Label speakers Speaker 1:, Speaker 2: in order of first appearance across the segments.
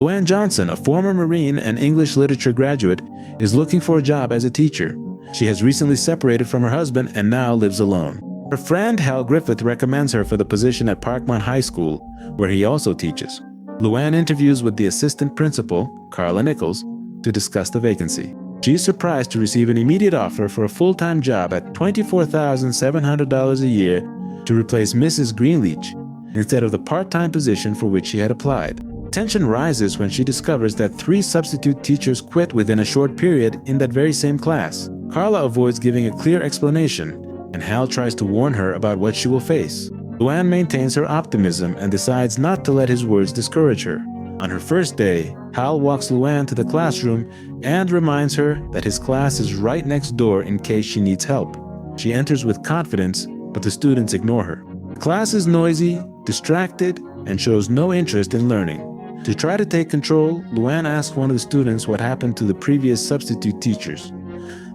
Speaker 1: Luann Johnson, a former Marine and English literature graduate, is looking for a job as a teacher. She has recently separated from her husband and now lives alone. Her friend Hal Griffith recommends her for the position at Parkmont High School, where he also teaches. Luann interviews with the assistant principal, Carla Nichols, to discuss the vacancy. She is surprised to receive an immediate offer for a full-time job at $24,700 a year to replace Mrs. Greenleach, instead of the part-time position for which she had applied. Tension rises when she discovers that 3 substitute teachers quit within a short period in that very same class. Carla avoids giving a clear explanation, and Hal tries to warn her about what she will face. Luann maintains her optimism and decides not to let his words discourage her. On her first day, Hal walks Luann to the classroom and reminds her that his class is right next door in case she needs help. She enters with confidence, but the students ignore her. The class is noisy, distracted, and shows no interest in learning. To try to take control, Luann asks one of the students what happened to the previous substitute teachers.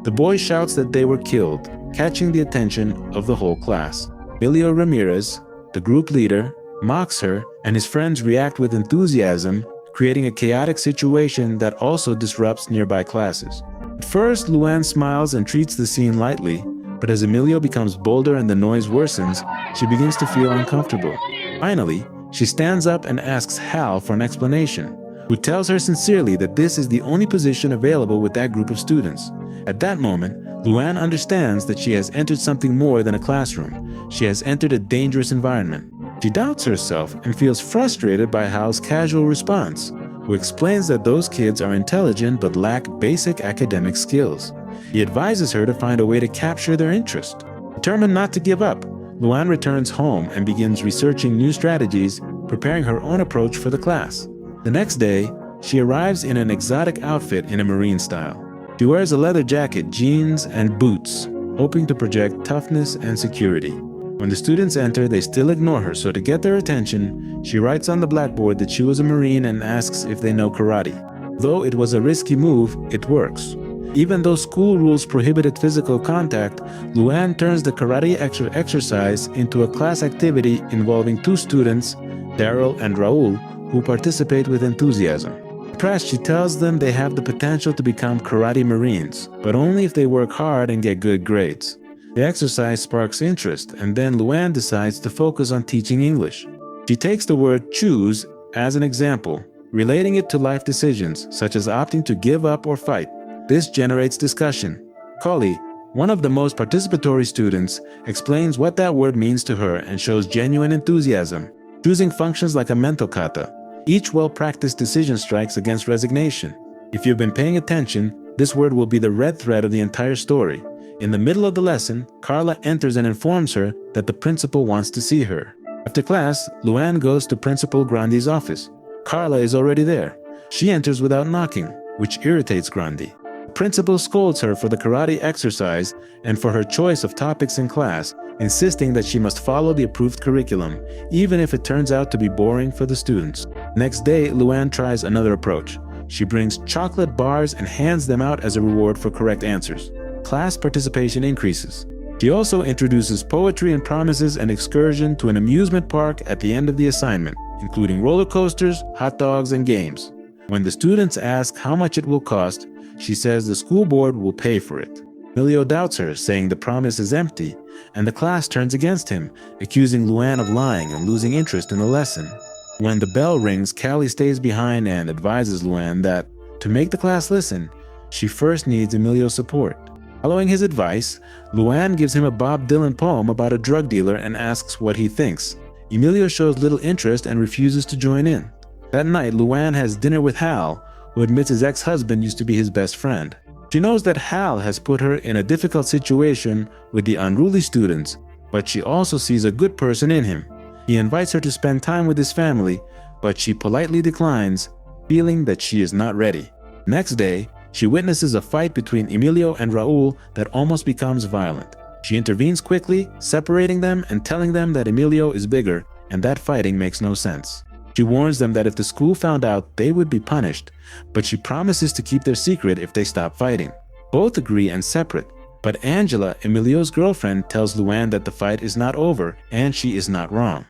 Speaker 1: The boy shouts that they were killed, catching the attention of the whole class. Emilio Ramirez, the group leader, mocks her, and his friends react with enthusiasm, creating a chaotic situation that also disrupts nearby classes. At first, Luann smiles and treats the scene lightly, but as Emilio becomes bolder and the noise worsens, she begins to feel uncomfortable. Finally, she stands up and asks Hal for an explanation, who tells her sincerely that this is the only position available with that group of students. At that moment, Luann understands that she has entered something more than a classroom. She has entered a dangerous environment. She doubts herself and feels frustrated by Hal's casual response, who explains that those kids are intelligent but lack basic academic skills. He advises her to find a way to capture their interest. Determined not to give up, Luann returns home and begins researching new strategies, preparing her own approach for the class. The next day, she arrives in an exotic outfit in a Marine style. She wears a leather jacket, jeans, and boots, hoping to project toughness and security. When the students enter, they still ignore her, so to get their attention, she writes on the blackboard that she was a Marine and asks if they know karate. Though it was a risky move, it works. Even though school rules prohibited physical contact, Luann turns the karate exercise into a class activity involving 2 students, Daryl and Raul, who participate with enthusiasm. Impressed, she tells them they have the potential to become karate Marines, but only if they work hard and get good grades. The exercise sparks interest, and then Luann decides to focus on teaching English. She takes the word choose as an example, relating it to life decisions, such as opting to give up or fight. This generates discussion. Callie, one of the most participatory students, explains what that word means to her and shows genuine enthusiasm. Choosing functions like a mental kata. Each well-practiced decision strikes against resignation. If you've been paying attention, this word will be the red thread of the entire story. In the middle of the lesson, Carla enters and informs her that the principal wants to see her. After class, Luann goes to Principal Grandi's office. Carla is already there. She enters without knocking, which irritates Grandi. The principal scolds her for the karate exercise and for her choice of topics in class, insisting that she must follow the approved curriculum, even if it turns out to be boring for the students. Next day, Luann tries another approach. She brings chocolate bars and hands them out as a reward for correct answers. Class participation increases. She also introduces poetry and promises an excursion to an amusement park at the end of the assignment, including roller coasters, hot dogs, and games. When the students ask how much it will cost, she says the school board will pay for it. Emilio doubts her, saying the promise is empty, and the class turns against him, accusing Luann of lying and losing interest in the lesson. When the bell rings, Callie stays behind and advises Luann that, to make the class listen, she first needs Emilio's support. Following his advice, Luann gives him a Bob Dylan poem about a drug dealer and asks what he thinks. Emilio shows little interest and refuses to join in. That night, Luann has dinner with Hal, who admits his ex-husband used to be his best friend. She knows that Hal has put her in a difficult situation with the unruly students, but she also sees a good person in him. He invites her to spend time with his family, but she politely declines, feeling that she is not ready. Next day, she witnesses a fight between Emilio and Raul that almost becomes violent. She intervenes quickly, separating them and telling them that Emilio is bigger and that fighting makes no sense. She warns them that if the school found out, they would be punished, but she promises to keep their secret if they stop fighting. Both agree and separate, But Angela, Emilio's girlfriend, tells Luann that the fight is not over and she is not wrong.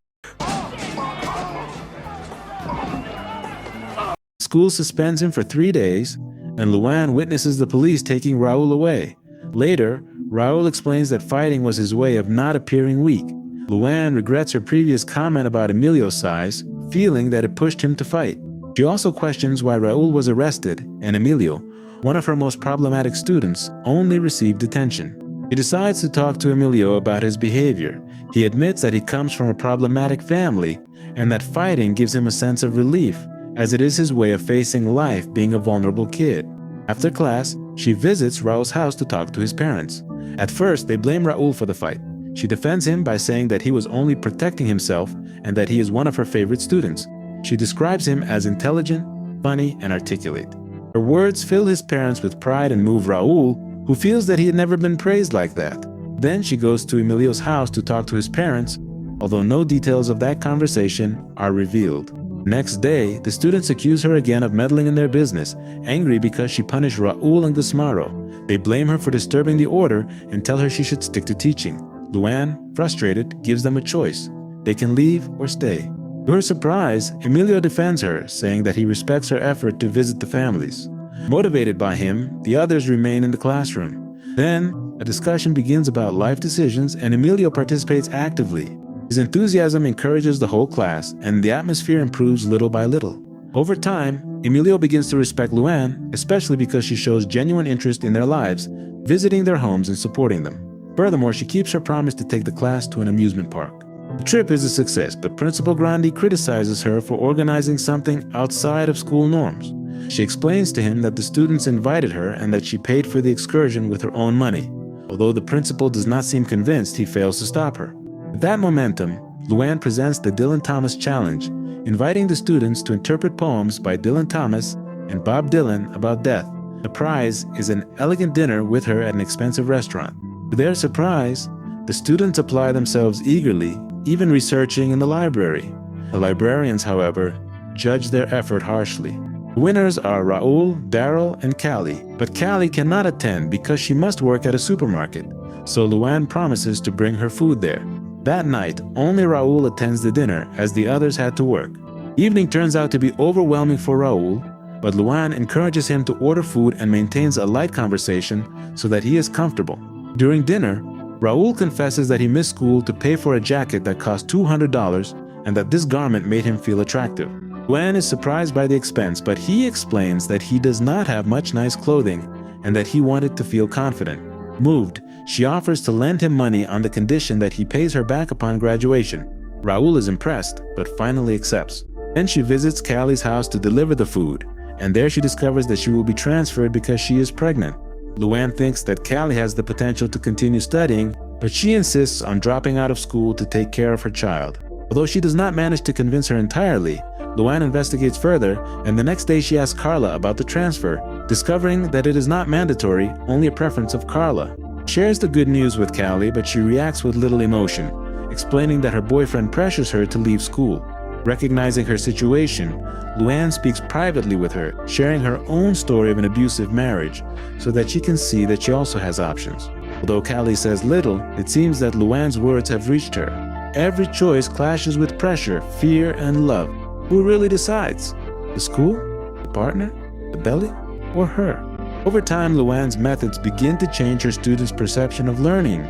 Speaker 1: School suspends him for 3 days, and Luann witnesses the police taking Raul away. Later, Raul explains that fighting was his way of not appearing weak. Luann regrets her previous comment about Emilio's size, feeling that it pushed him to fight. She also questions why Raul was arrested and Emilio, one of her most problematic students, only received detention. She decides to talk to Emilio about his behavior. He admits that he comes from a problematic family and that fighting gives him a sense of relief, as it is his way of facing life being a vulnerable kid. After class, she visits Raul's house to talk to his parents. At first, they blame Raul for the fight. She defends him by saying that he was only protecting himself and that he is one of her favorite students. She describes him as intelligent, funny, and articulate. Her words fill his parents with pride and move Raul, who feels that he had never been praised like that. Then she goes to Emilio's house to talk to his parents, although no details of that conversation are revealed. Next day, the students accuse her again of meddling in their business, angry because she punished Raul and Gusmaro. They blame her for disturbing the order and tell her she should stick to teaching. Luann, frustrated, gives them a choice. They can leave or stay. To her surprise, Emilio defends her, saying that he respects her effort to visit the families. Motivated by him, the others remain in the classroom. Then, a discussion begins about life decisions and Emilio participates actively. His enthusiasm encourages the whole class, and the atmosphere improves little by little. Over time, Emilio begins to respect Luann, especially because she shows genuine interest in their lives, visiting their homes and supporting them. Furthermore, she keeps her promise to take the class to an amusement park. The trip is a success, but Principal Grandi criticizes her for organizing something outside of school norms. She explains to him that the students invited her and that she paid for the excursion with her own money. Although the principal does not seem convinced, he fails to stop her. With that momentum, Luann presents the Dylan Thomas Challenge, inviting the students to interpret poems by Dylan Thomas and Bob Dylan about death. The prize is an elegant dinner with her at an expensive restaurant. To their surprise, the students apply themselves eagerly, even researching in the library. The librarians, however, judge their effort harshly. The winners are Raul, Daryl, and Callie, but Callie cannot attend because she must work at a supermarket, so Luann promises to bring her food there. That night, only Raul attends the dinner as the others had to work. Evening turns out to be overwhelming for Raul, but Luann encourages him to order food and maintains a light conversation so that he is comfortable. During dinner, Raul confesses that he missed school to pay for a jacket that cost $200 and that this garment made him feel attractive. Luann is surprised by the expense, but he explains that he does not have much nice clothing and that he wanted to feel confident. Moved, she offers to lend him money on the condition that he pays her back upon graduation. Raul is impressed, but finally accepts. Then she visits Callie's house to deliver the food, and there she discovers that she will be transferred because she is pregnant. Luann thinks that Callie has the potential to continue studying, but she insists on dropping out of school to take care of her child. Although she does not manage to convince her entirely, Luann investigates further, and the next day she asks Carla about the transfer, discovering that it is not mandatory, only a preference of Carla. She shares the good news with Callie, but she reacts with little emotion, explaining that her boyfriend pressures her to leave school. Recognizing her situation, Luann speaks privately with her, sharing her own story of an abusive marriage, so that she can see that she also has options. Although Callie says little, it seems that Luann's words have reached her. Every choice clashes with pressure, fear, and love. Who really decides? The school? The partner? The belly? Or her? Over time, Luann's methods begin to change her students' perception of learning.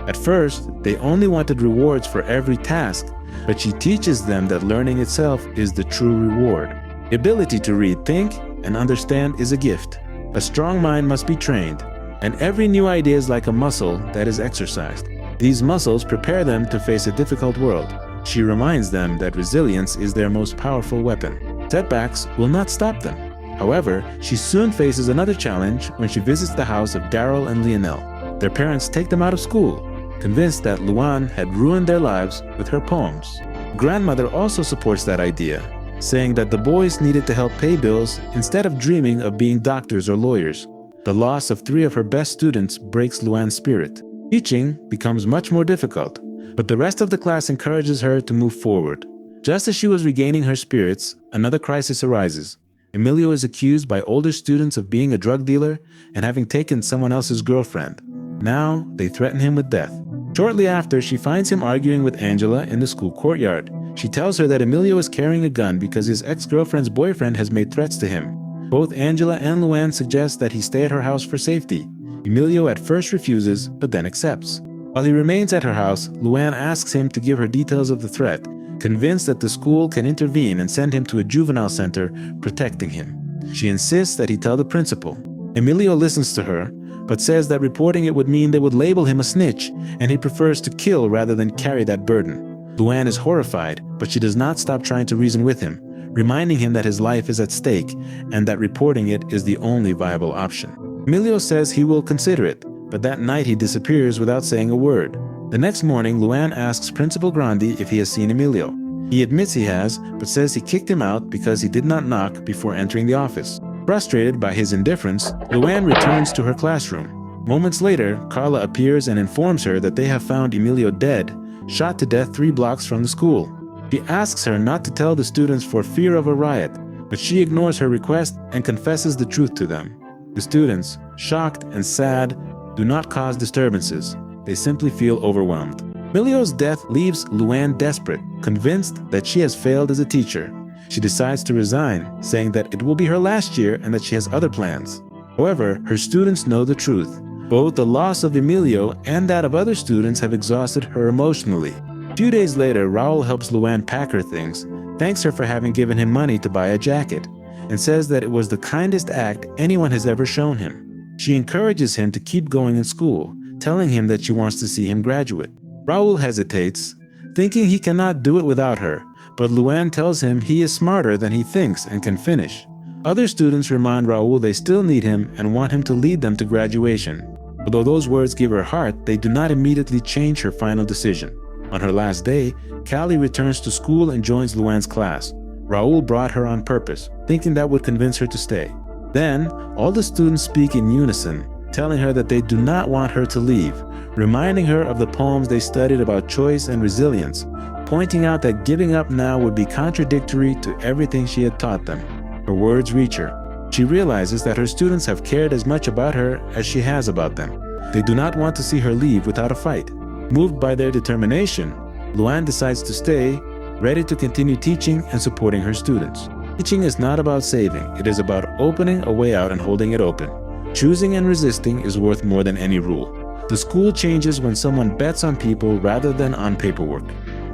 Speaker 1: At first, they only wanted rewards for every task, but she teaches them that learning itself is the true reward. The ability to read, think, and understand is a gift. A strong mind must be trained, and every new idea is like a muscle that is exercised. These muscles prepare them to face a difficult world. She reminds them that resilience is their most powerful weapon. Setbacks will not stop them. However, she soon faces another challenge when she visits the house of Daryl and Lionel. Their parents take them out of school, convinced that Luann had ruined their lives with her poems. Grandmother also supports that idea, saying that the boys needed to help pay bills instead of dreaming of being doctors or lawyers. The loss of 3 of her best students breaks Luann's spirit. Teaching becomes much more difficult, but the rest of the class encourages her to move forward. Just as she was regaining her spirits, another crisis arises. Emilio is accused by older students of being a drug dealer and having taken someone else's girlfriend. Now, they threaten him with death. Shortly after, she finds him arguing with Angela in the school courtyard. She tells her that Emilio is carrying a gun because his ex-girlfriend's boyfriend has made threats to him. Both Angela and Luann suggest that he stay at her house for safety. Emilio at first refuses, but then accepts. While he remains at her house, Luann asks him to give her details of the threat, convinced that the school can intervene and send him to a juvenile center, protecting him. She insists that he tell the principal. Emilio listens to her, but says that reporting it would mean they would label him a snitch, and he prefers to kill rather than carry that burden. Luann is horrified, but she does not stop trying to reason with him, reminding him that his life is at stake and that reporting it is the only viable option. Emilio says he will consider it, but that night he disappears without saying a word. The next morning, Luann asks Principal Grandi if he has seen Emilio. He admits he has, but says he kicked him out because he did not knock before entering the office. Frustrated by his indifference, Luann returns to her classroom. Moments later, Carla appears and informs her that they have found Emilio dead, shot to death 3 blocks from the school. She asks her not to tell the students for fear of a riot, but she ignores her request and confesses the truth to them. The students, shocked and sad, do not cause disturbances. They simply feel overwhelmed. Emilio's death leaves Luann desperate, convinced that she has failed as a teacher. She decides to resign, saying that it will be her last year and that she has other plans. However, her students know the truth. Both the loss of Emilio and that of other students have exhausted her emotionally. A few days later, Raul helps Luann pack her things, thanks her for having given him money to buy a jacket, and says that it was the kindest act anyone has ever shown him. She encourages him to keep going in school, telling him that she wants to see him graduate. Raul hesitates, thinking he cannot do it without her, but Luann tells him he is smarter than he thinks and can finish. Other students remind Raul they still need him and want him to lead them to graduation. Although those words give her heart, they do not immediately change her final decision. On her last day, Callie returns to school and joins Luann's class. Raul brought her on purpose, thinking that would convince her to stay. Then, all the students speak in unison, telling her that they do not want her to leave, reminding her of the poems they studied about choice and resilience, pointing out that giving up now would be contradictory to everything she had taught them. Her words reach her. She realizes that her students have cared as much about her as she has about them. They do not want to see her leave without a fight. Moved by their determination, Luann decides to stay, ready to continue teaching and supporting her students. Teaching is not about saving, it is about opening a way out and holding it open. Choosing and resisting is worth more than any rule. The school changes when someone bets on people rather than on paperwork.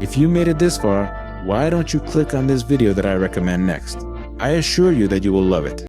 Speaker 1: If you made it this far, why don't you click on this video that I recommend next? I assure you that you will love it.